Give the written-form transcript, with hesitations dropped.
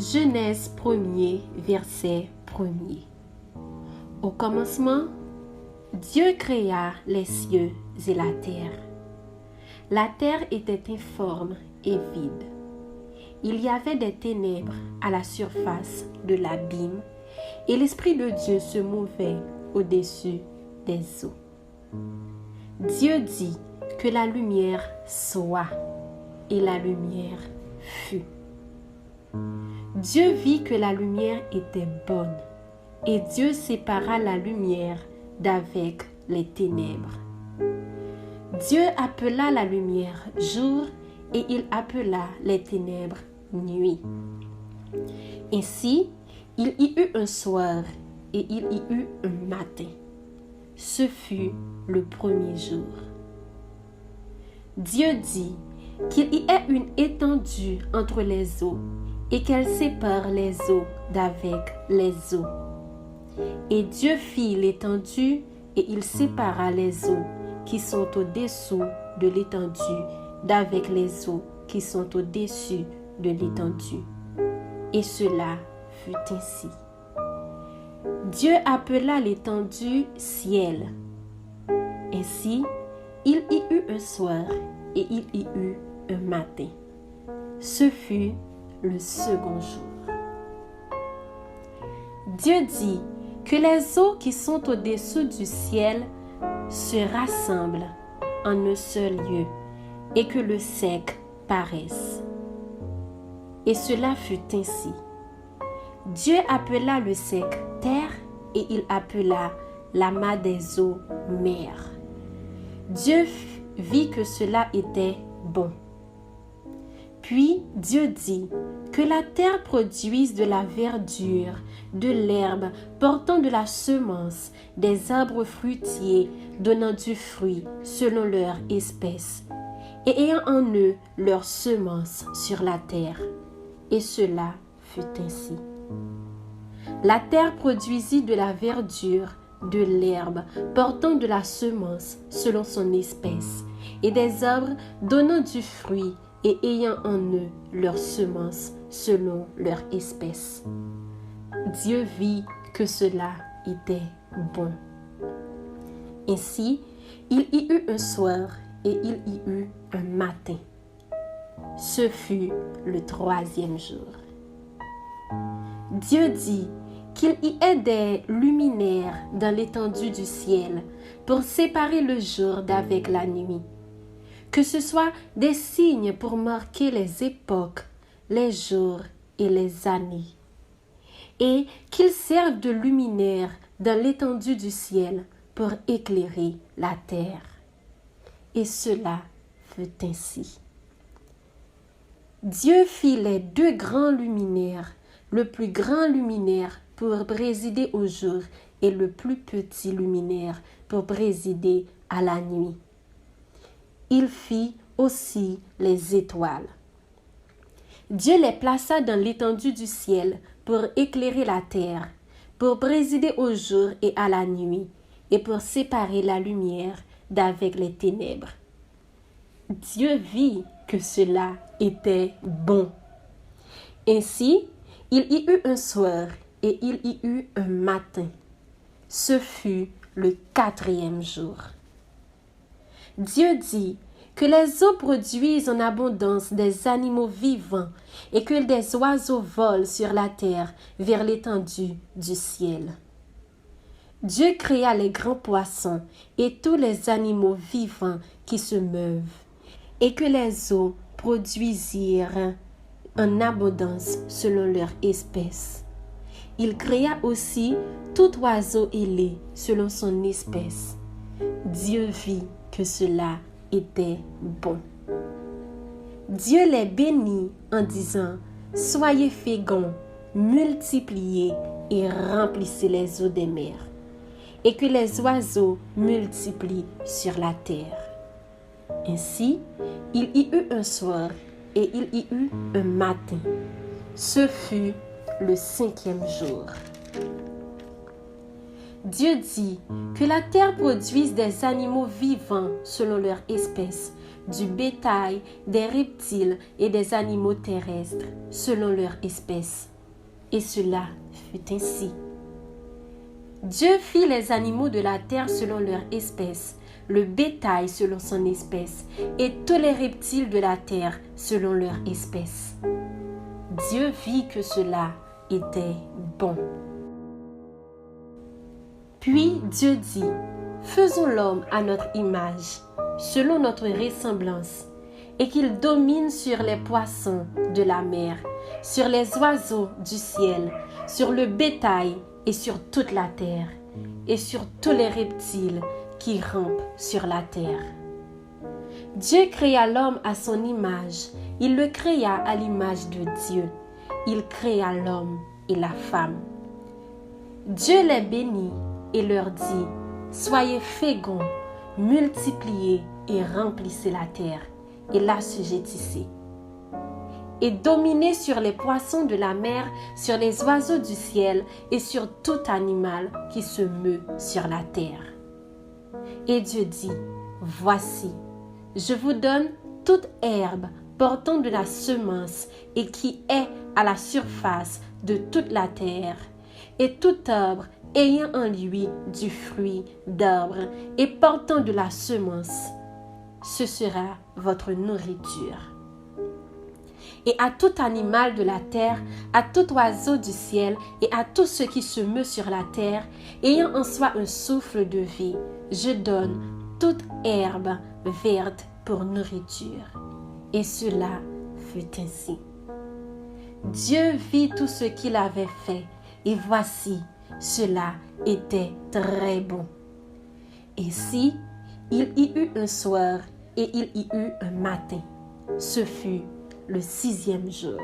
Genèse 1er, verset 1er. Au commencement, Dieu créa les cieux et la terre. La terre était informe et vide. Il y avait des ténèbres à la surface de l'abîme et l'Esprit de Dieu se mouvait au-dessus des eaux. Dieu dit que la lumière soit et la lumière fut. Dieu vit que la lumière était bonne et Dieu sépara la lumière d'avec les ténèbres. Dieu appela la lumière jour et il appela les ténèbres nuit. Ainsi, il y eut un soir et il y eut un matin. Ce fut le premier jour. Dieu dit qu'il y ait une étendue entre les eaux et qu'elle sépare les eaux d'avec les eaux. Et Dieu fit l'étendue et il sépara les eaux qui sont au-dessous de l'étendue d'avec les eaux qui sont au-dessus de l'étendue. Et cela fut ainsi. Dieu appela l'étendue ciel. Ainsi, il y eut un soir et il y eut un matin. Ce fut le second jour. Dieu dit que les eaux qui sont au-dessous du ciel se rassemblent en un seul lieu et que le sec paraisse. Et cela fut ainsi. Dieu appela le sec terre et il appela l'amas des eaux mer. Dieu vit que cela était bon. Puis Dieu dit que la terre produise de la verdure, de l'herbe portant de la semence, des arbres fruitiers donnant du fruit selon leur espèce, et ayant en eux leur semence sur la terre. Et cela fut ainsi. La terre produisit de la verdure, de l'herbe portant de la semence selon son espèce, et des arbres donnant du fruit et ayant en eux leur semence selon leur espèce. Dieu vit que cela était bon. Ainsi, il y eut un soir et il y eut un matin. Ce fut le troisième jour. Dieu dit qu'il y ait des luminaires dans l'étendue du ciel pour séparer le jour d'avec la nuit. Que ce soit des signes pour marquer les époques, les jours et les années. Et qu'ils servent de luminaires dans l'étendue du ciel pour éclairer la terre. Et cela fut ainsi. Dieu fit les deux grands luminaires, le plus grand luminaire pour présider au jour et le plus petit luminaire pour présider à la nuit. Il fit aussi les étoiles. Dieu les plaça dans l'étendue du ciel pour éclairer la terre, pour présider au jour et à la nuit, et pour séparer la lumière d'avec les ténèbres. Dieu vit que cela était bon. Ainsi, il y eut un soir et il y eut un matin. Ce fut le quatrième jour. Dieu dit que les eaux produisent en abondance des animaux vivants et que des oiseaux volent sur la terre vers l'étendue du ciel. Dieu créa les grands poissons et tous les animaux vivants qui se meuvent et que les eaux produisirent en abondance selon leur espèce. Il créa aussi tout oiseau ailé selon son espèce. Dieu vit que cela était bon. Dieu les bénit en disant « Soyez féconds, multipliez et remplissez les eaux des mers, et que les oiseaux multiplient sur la terre. » Ainsi, il y eut un soir et il y eut un matin. Ce fut le cinquième jour. Dieu dit que la terre produise des animaux vivants selon leur espèce, du bétail, des reptiles et des animaux terrestres, selon leur espèce. Et cela fut ainsi. Dieu fit les animaux de la terre selon leur espèce, le bétail selon son espèce, et tous les reptiles de la terre selon leur espèce. Dieu vit que cela était bon. Puis Dieu dit, faisons l'homme à notre image, selon notre ressemblance, et qu'il domine sur les poissons de la mer, sur les oiseaux du ciel, sur le bétail et sur toute la terre, et sur tous les reptiles qui rampent sur la terre. Dieu créa l'homme à son image, il le créa à l'image de Dieu. Il créa l'homme et la femme. Dieu les bénit et leur dit, soyez féconds, multipliez et remplissez la terre et l'assujettissez. Et dominez sur les poissons de la mer, sur les oiseaux du ciel et sur tout animal qui se meut sur la terre. Et Dieu dit, voici, je vous donne toute herbe portant de la semence et qui est à la surface de toute la terre, et tout arbre ayant en lui du fruit d'arbre et portant de la semence. Ce sera votre nourriture. Et à tout animal de la terre, à tout oiseau du ciel et à tout ce qui se meut sur la terre, ayant en soi un souffle de vie, je donne toute herbe verte pour nourriture. Et cela fut ainsi. Dieu vit tout ce qu'il avait fait, et voici, cela était très bon. Et si il y eut un soir et il y eut un matin, ce fut le 6e jour.